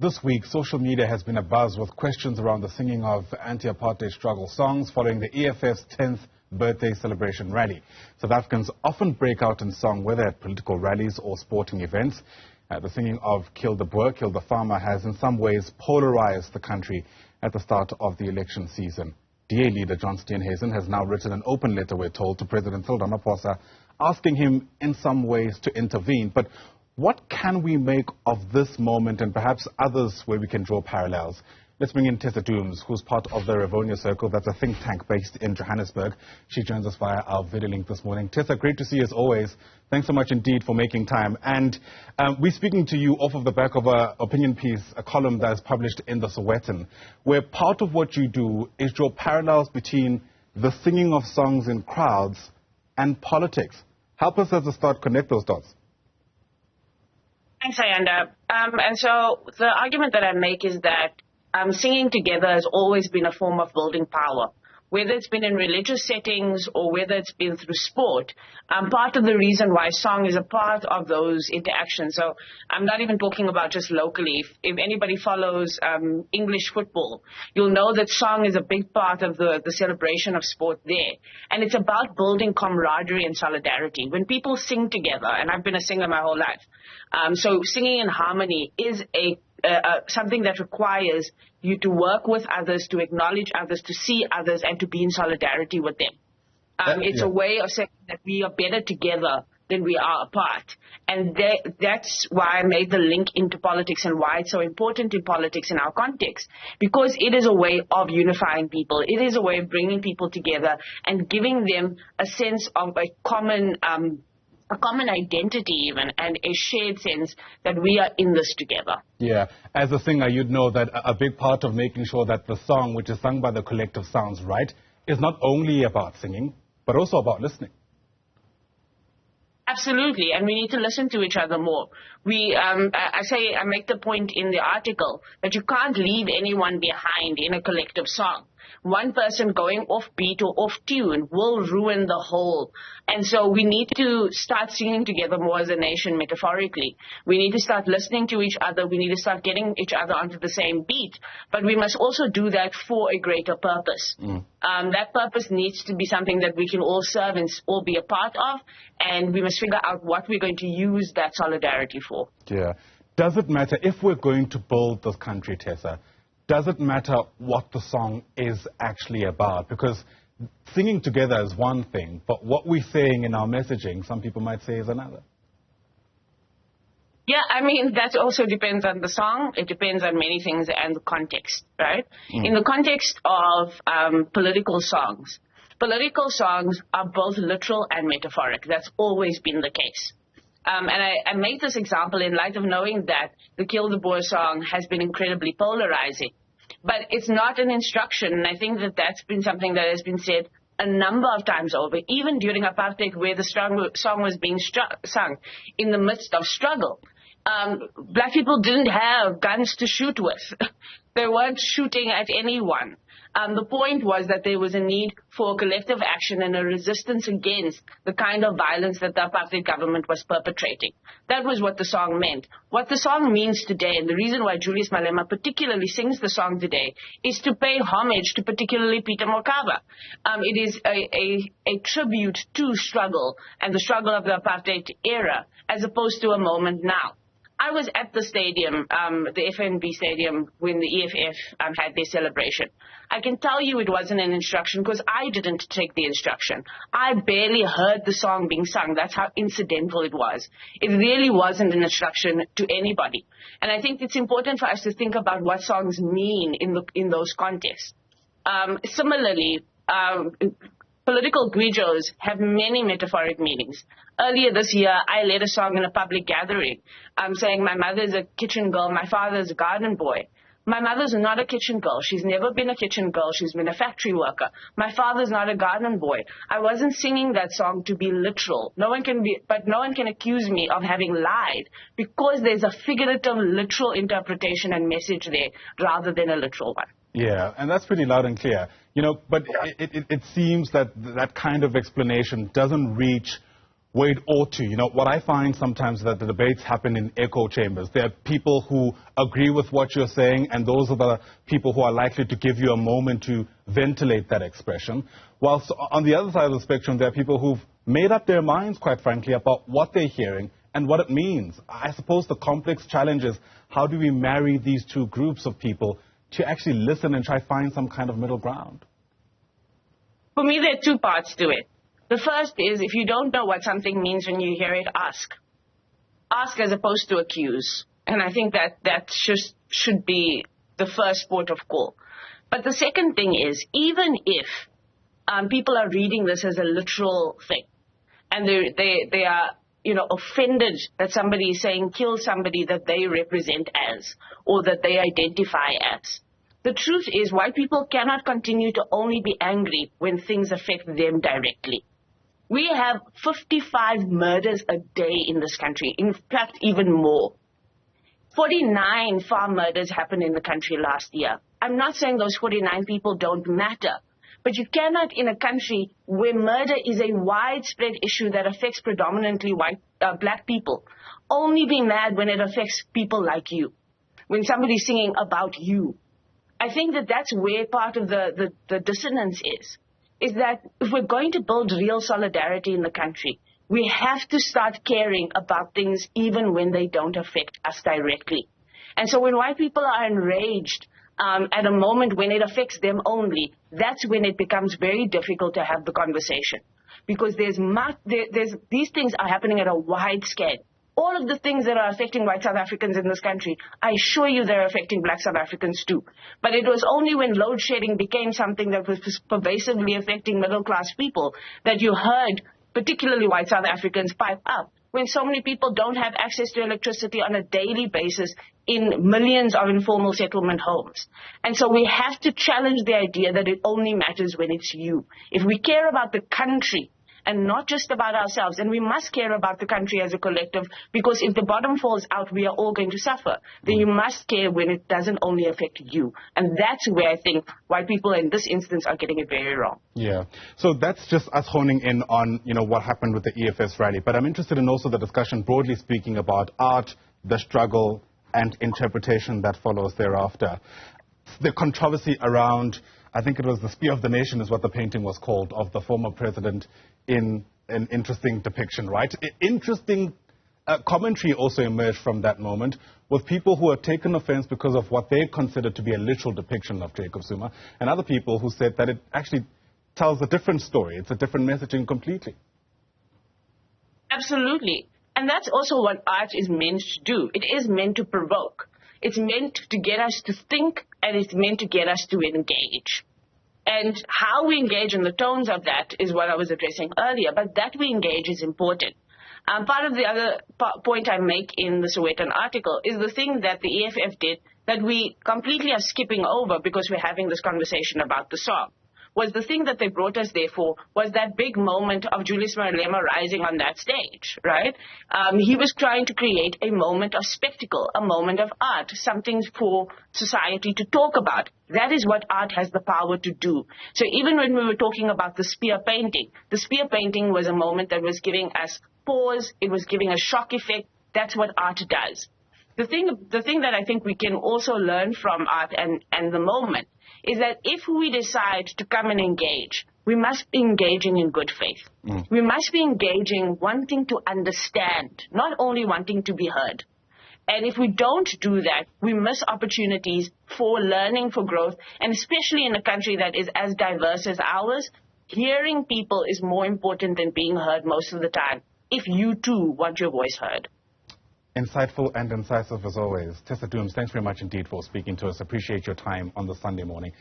This week, social media has been abuzz with questions around the singing of anti-apartheid struggle songs following the EFF's 10th birthday celebration rally. South Africans often break out in song, whether at political rallies or sporting events. The singing of Kill the Boer, Kill the Farmer has in some ways polarized the country at the start of the election season. DA leader John Steenhuisen has now written an open letter, we're told, to President Cyril Ramaphosa, asking him in some ways to intervene. But what can we make of this moment and perhaps others where we can draw parallels? Let's bring in Tessa Dooms, who's part of the Rivonia Circle. That's a think tank based in Johannesburg. She joins us via our video link this morning. Tessa, great to see you as always. Thanks so much indeed for making time. And we're speaking to you off of the back of an opinion piece, a column that is published in the Sowetan, where part of what you do is draw parallels between the singing of songs in crowds and politics. Help us as a start connect those dots. Thanks, Ayanda. And so the argument that I make is that singing together has always been a form of building power, whether it's been in religious settings or whether it's been through sport. Part of the reason why song is a part of those interactions. So I'm not even talking about just locally. If anybody follows English football, you'll know that song is a big part of the celebration of sport there. And it's about building camaraderie and solidarity. When people sing together, and I've been a singer my whole life, so singing in harmony is something that requires you to work with others, to acknowledge others, to see others, and to be in solidarity with them. It's a way of saying that we are better together than we are apart. And that's why I made the link into politics and why it's so important in politics in our context, because it is a way of unifying people. It is a way of bringing people together and giving them a sense of a common identity even, and a shared sense that we are in this together. Yeah, as a singer, you'd know that a big part of making sure that the song, which is sung by the collective, sounds right, is not only about singing, but also about listening. Absolutely, and we need to listen to each other more. I make the point in the article that you can't leave anyone behind in a collective song. One person going off beat or off tune will ruin the whole. And so we need to start singing together more as a nation, metaphorically. We need to start listening to each other. We need to start getting each other onto the same beat. But we must also do that for a greater purpose. That purpose needs to be something that we can all serve and all be a part of. And we must figure out what we're going to use that solidarity for. Yeah. Does it matter, if we're going to build this country, Tessa, does it matter what the song is actually about? Because singing together is one thing, but what we're saying in our messaging, some people might say, is another. Yeah, I mean, that also depends on the song. It depends on many things and the context, right? In the context of political songs are both literal and metaphoric. That's always been the case. And I make this example in light of knowing that the Kill the Boer song has been incredibly polarizing. But it's not an instruction, and I think that that's been something that has been said a number of times over, even during apartheid, where the song was being sung in the midst of struggle. Black people didn't have guns to shoot with. They weren't shooting at anyone. The point was that there was a need for collective action and a resistance against the kind of violence that the apartheid government was perpetrating. That was what the song meant. What the song means today, and the reason why Julius Malema particularly sings the song today, is to pay homage to particularly Peter Mokaba. It is a tribute to struggle and the struggle of the apartheid era, as opposed to a moment now. I was at the stadium, the FNB stadium, when the EFF had their celebration. I can tell you it wasn't an instruction because I didn't take the instruction. I barely heard the song being sung. That's how incidental it was. It really wasn't an instruction to anybody. And I think it's important for us to think about what songs mean in those contexts. Similarly, political guijos have many metaphoric meanings. Earlier this year, I led a song in a public gathering saying my mother's a kitchen girl, my father's a garden boy. My mother's not a kitchen girl. She's never been a kitchen girl. She's been a factory worker. My father's not a garden boy. I wasn't singing that song to be literal. No one can accuse me of having lied because there's a figurative, literal interpretation and message there rather than a literal one. Yeah, and that's pretty loud and clear. You know, but it seems that that kind of explanation doesn't reach where it ought to. You know, what I find sometimes is that the debates happen in echo chambers. There are people who agree with what you're saying, and those are the people who are likely to give you a moment to ventilate that expression. Whilst on the other side of the spectrum, there are people who've made up their minds, quite frankly, about what they're hearing and what it means. I suppose the complex challenge is, how do we marry these two groups of people to actually listen and try to find some kind of middle ground? For me, there are two parts to it. The first is, if you don't know what something means when you hear it, ask. Ask as opposed to accuse. And I think that should be the first port of call. But the second thing is, even if people are reading this as a literal thing, and they are, you know, offended that somebody is saying kill somebody that they represent as, or that they identify as. The truth is, white people cannot continue to only be angry when things affect them directly. We have 55 murders a day in this country, in fact, even more. 49 farm murders happened in the country last year. I'm not saying those 49 people don't matter, but you cannot, in a country where murder is a widespread issue that affects predominantly black people, only be mad when it affects people like you, when somebody's singing about you. I think that's where part of the dissonance is that if we're going to build real solidarity in the country, we have to start caring about things even when they don't affect us directly. And so when white people are enraged at a moment when it affects them only, that's when it becomes very difficult to have the conversation. Because these things are happening at a wide scale. All of the things that are affecting white South Africans in this country, I assure you they're affecting black South Africans too. But it was only when load shedding became something that was pervasively affecting middle-class people that you heard particularly white South Africans pipe up. When so many people don't have access to electricity on a daily basis in millions of informal settlement homes. And so we have to challenge the idea that it only matters when it's you. If we care about the country, and not just about ourselves. And we must care about the country as a collective, because if the bottom falls out, we are all going to suffer. Then you must care when it doesn't only affect you. And that's where I think white people in this instance are getting it very wrong. Yeah. So that's just us honing in on, you know, what happened with the EFS rally. But I'm interested in also the discussion, broadly speaking, about art, the struggle, and interpretation that follows thereafter. The controversy around, I think it was the Spear of the Nation is what the painting was called, of the former president, in an interesting depiction, right? Interesting commentary also emerged from that moment, with people who had taken offense because of what they considered to be a literal depiction of Jacob Zuma, and other people who said that it actually tells a different story. It's a different messaging completely. Absolutely. And that's also what art is meant to do. It is meant to provoke. It's meant to get us to think, and it's meant to get us to engage. And how we engage in the tones of that is what I was addressing earlier, but that we engage is important. Part of the other point I make in the Sowetan article is the thing that the EFF did that we completely are skipping over because we're having this conversation about the song. Was the thing that they brought us there for was that big moment of Julius Malema rising on that stage, right? He was trying to create a moment of spectacle, a moment of art, something for society to talk about. That is what art has the power to do. So even when we were talking about the spear painting was a moment that was giving us pause, it was giving a shock effect. That's what art does. The thing that I think we can also learn from art and the moment is that if we decide to come and engage, we must be engaging in good faith. We must be engaging, wanting to understand, not only wanting to be heard. And if we don't do that, we miss opportunities for learning, for growth, and especially in a country that is as diverse as ours, hearing people is more important than being heard most of the time, if you too want your voice heard. Insightful and incisive as always. Tessa Dooms, thanks very much indeed for speaking to us. Appreciate your time on the Sunday morning.